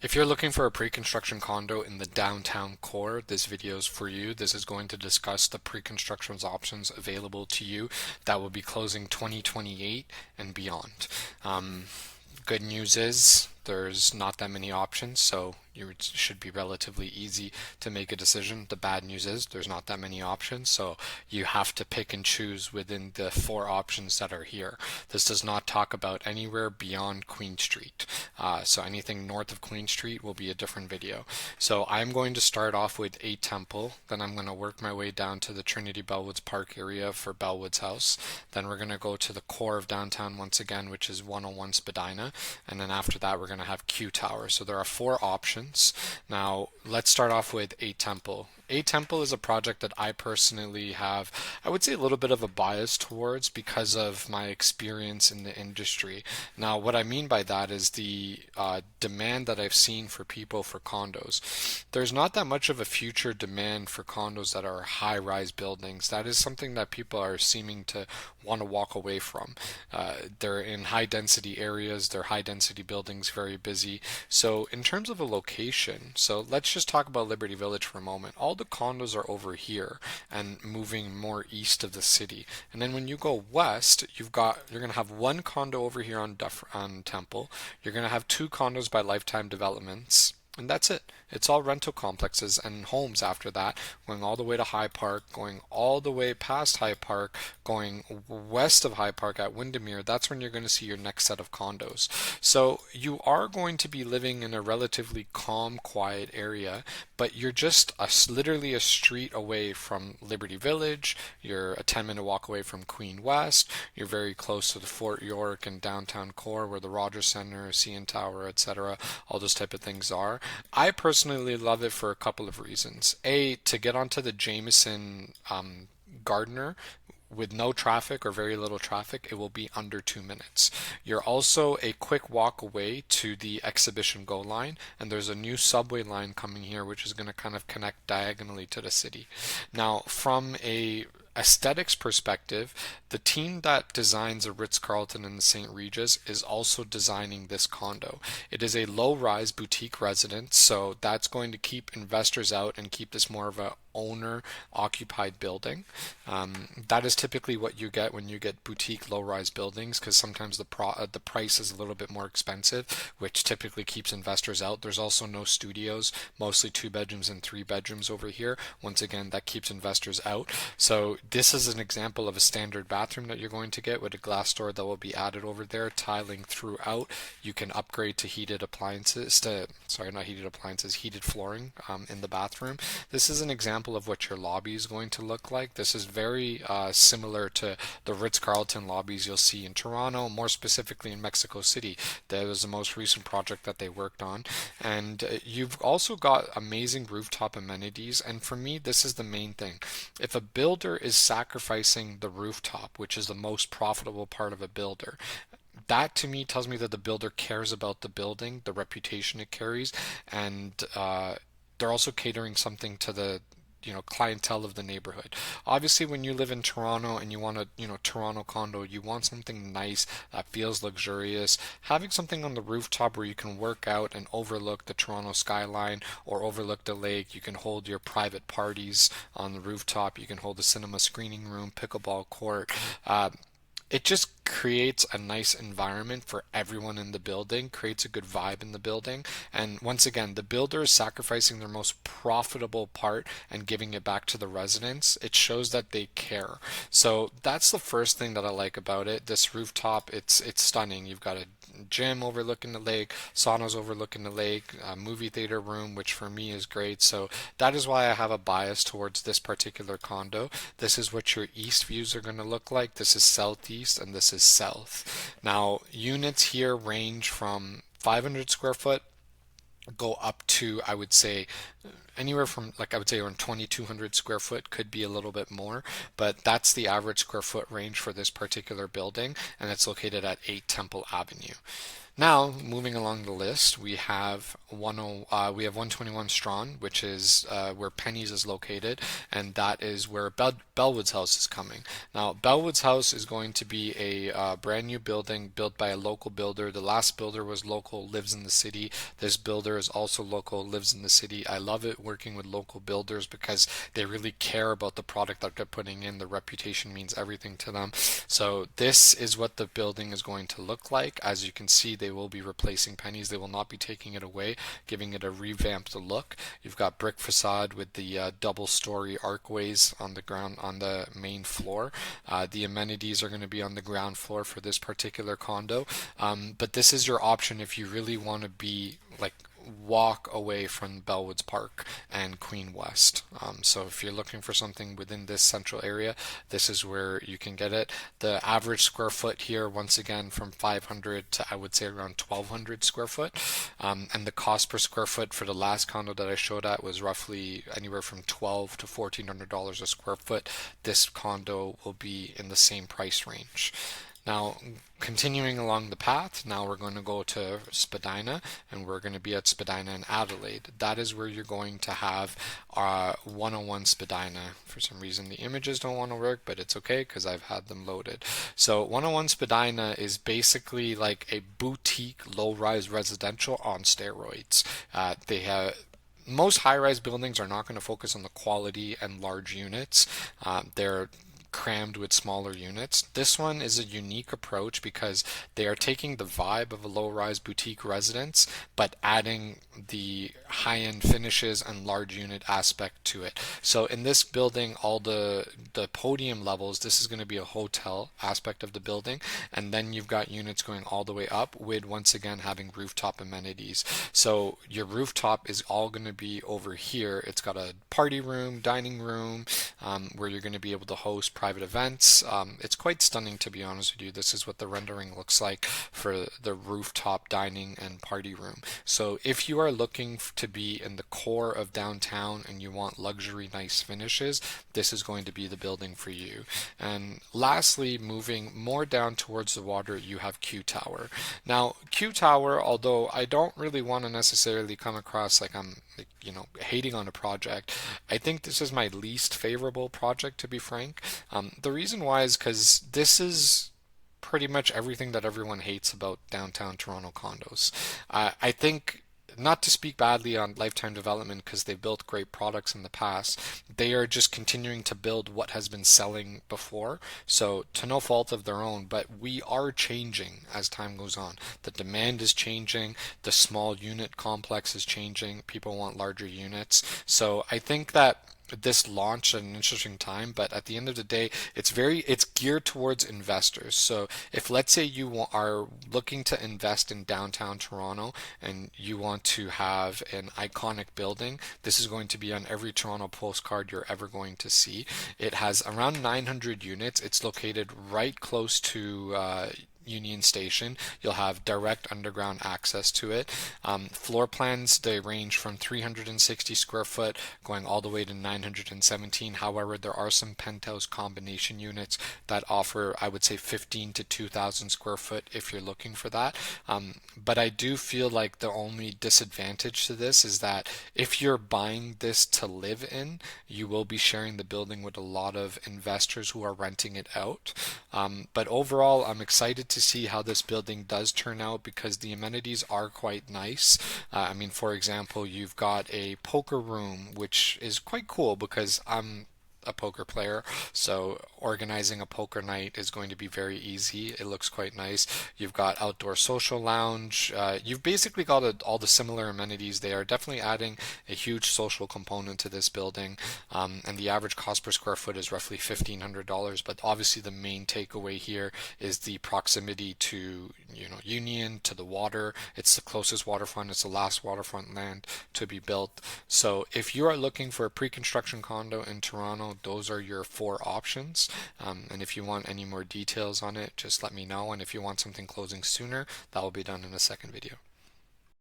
If you're looking for a pre-construction condo in the downtown core, this video is for you. This is going to discuss the pre-construction options available to you that will be closing 2028 and beyond. Good news is there's not that many options, so should be relatively easy to make a decision. The bad news is there's not that many options, so you have to pick and choose within the four options that are here. This does not talk about anywhere beyond Queen Street. So anything north of Queen Street will be a different video. So I'm going to start off with a temple, then I'm going to work my way down to the Trinity Bellwoods Park area for Bellwoods House. Then we're going to go to the core of downtown once again, which is 101 Spadina, and then after that we're going to have Q Tower. So there are four options. Now, let's start off with A Temple. A Temple is a project that I personally have, I would say, a little bit of a bias towards because of my experience in the industry. Now, what I mean by that is the demand that I've seen for people for condos. There's not that much of a future demand for condos that are high-rise buildings. That is something that people are seeming to want to walk away from. They're in high-density areas, they're high-density buildings, very busy. So in terms of a location, so let's just talk about Liberty Village for a moment. All the condos are over here and moving more east of the city. And then when you go west, you're going to have one condo over here on Temple. You're going to have two condos by Lifetime Developments. And that's it. It's all rental complexes and homes after that, going all the way to High Park, going all the way past High Park, going west of High Park at Windermere. That's when you're going to see your next set of condos. So you are going to be living in a relatively calm, quiet area, but you're just literally a street away from Liberty Village. You're a 10-minute walk away from Queen West. You're very close to the Fort York and downtown core where the Rogers Center, CN Tower, etc., all those type of things are. I personally love it for a couple of reasons. A, to get onto the Jameson Gardner with no traffic or very little traffic, it will be under 2 minutes. You're also a quick walk away to the Exhibition Go line, and there's a new subway line coming here, which is going to kind of connect diagonally to the city. Now, from a aesthetics perspective, the team that designs a Ritz-Carlton in the St. Regis is also designing this condo. It is a low-rise boutique residence, so that's going to keep investors out and keep this more of a owner-occupied building. That is typically what you get when you get boutique low-rise buildings, because sometimes the price is a little bit more expensive, which typically keeps investors out. There's also no studios, mostly 2 bedrooms and 3 bedrooms over here. Once again, that keeps investors out. So this is an example of a standard bathroom that you're going to get with a glass door that will be added over there, tiling throughout. You can upgrade to heated flooring in the bathroom. This is an example of what your lobby is going to look like. This is very similar to the Ritz-Carlton lobbies you'll see in Toronto, more specifically in Mexico City. That was the most recent project that they worked on. And you've also got amazing rooftop amenities, and for me, this is the main thing. If a builder is sacrificing the rooftop, which is the most profitable part of a builder, that to me tells me that the builder cares about the building, the reputation it carries, and they're also catering something to the clientele of the neighborhood. Obviously, when you live in Toronto and you want a Toronto condo, you want something nice that feels luxurious. Having something on the rooftop where you can work out and overlook the Toronto skyline or overlook the lake. You can hold your private parties on the rooftop. You can hold a cinema screening room, pickleball court. It just creates a nice environment for everyone in the building, creates a good vibe in the building. And once again, the builder is sacrificing their most profitable part and giving it back to the residents. It shows that they care. So that's the first thing that I like about it. This rooftop, it's stunning. You've got a gym overlooking the lake, saunas overlooking the lake, a movie theater room, which for me is great. So that is why I have a bias towards this particular condo. This is what your east views are going to look like. This is southeast and this is south. Now, units here range from 500 square foot go up to, I would say, anywhere from, like, I would say around 2,200 square foot, could be a little bit more, but that's the average square foot range for this particular building, and it's located at 8 Temple Avenue. Now, moving along the list, we have 121 Strachan, which is where Penny's is located, and that is where Bellwoods House is coming. Now, Bellwoods House is going to be a brand new building built by a local builder. The last builder was local, lives in the city. This builder is also local, lives in the city. I love it working with local builders because they really care about the product that they're putting in. The reputation means everything to them. So this is what the building is going to look like. As you can see, they will be replacing Penny's. They will not be taking it away, giving it a revamped look. You've got brick facade with the double-story archways on the ground on the main floor. The amenities are going to be on the ground floor for this particular condo. But this is your option if you really want to be like walk away from Bellwoods Park and Queen West. So if you're looking for something within this central area, this is where you can get it. The average square foot here, once again, from 500 to I would say around 1,200 square foot. And the cost per square foot for the last condo that I showed at was roughly anywhere from $1,200 to $1,400 a square foot. This condo will be in the same price range. Now, continuing along the path, now we're going to go to Spadina, and we're going to be at Spadina in Adelaide. That is where you're going to have 101 Spadina. For some reason, the images don't want to work, but it's okay because I've had them loaded. So 101 Spadina is basically like a boutique low-rise residential on steroids. They have most high-rise buildings are not going to focus on the quality and large units. They're crammed with smaller units. This one is a unique approach because they are taking the vibe of a low-rise boutique residence, but adding the high-end finishes and large unit aspect to it. So in this building, all the podium levels, this is going to be a hotel aspect of the building, and then you've got units going all the way up with, once again, having rooftop amenities. So your rooftop is all going to be over here. It's got a party room, dining room, where you're going to be able to host private events. It's quite stunning, to be honest with you. This is what the rendering looks like for the rooftop dining and party room. So if you are looking to be in the core of downtown and you want luxury, nice finishes, this is going to be the building for you. And lastly, moving more down towards the water, you have Q Tower. Now, Q Tower, although I don't really want to necessarily come across like I'm hating on a project, I think this is my least favorable project, to be frank. The reason why is because this is pretty much everything that everyone hates about downtown Toronto condos. I think, not to speak badly on Lifetime Development because they've built great products in the past, they are just continuing to build what has been selling before. So to no fault of their own, but we are changing as time goes on. The demand is changing, the small unit complex is changing, people want larger units. So I think that this launched at an interesting time, but at the end of the day, it's geared towards investors. So if, let's say, you are looking to invest in downtown Toronto and you want to have an iconic building, this is going to be on every Toronto postcard you're ever going to see. It has around 900 units. It's located right close to Union Station. You'll have direct underground access to it. Floor plans, they range from 360 square foot going all the way to 917. However, there are some penthouse combination units that offer, I would say, 15 to 2,000 square foot if you're looking for that. But I do feel like the only disadvantage to this is that if you're buying this to live in, you will be sharing the building with a lot of investors who are renting it out. But overall, I'm excited to see how this building does turn out because the amenities are quite nice. I mean, for example, you've got a poker room, which is quite cool because I'm a poker player, so organizing a poker night is going to be very easy. It looks quite nice. You've got outdoor social lounge. You've basically got all the similar amenities. They are definitely adding a huge social component to this building, and the average cost per square foot is roughly $1,500. But obviously, the main takeaway here is the proximity to Union, to the water. It's the closest waterfront. It's the last waterfront land to be built. So if you are looking for a pre-construction condo in Toronto, those are your 4 options. And if you want any more details on it, just let me know. And if you want something closing sooner, that will be done in a second video.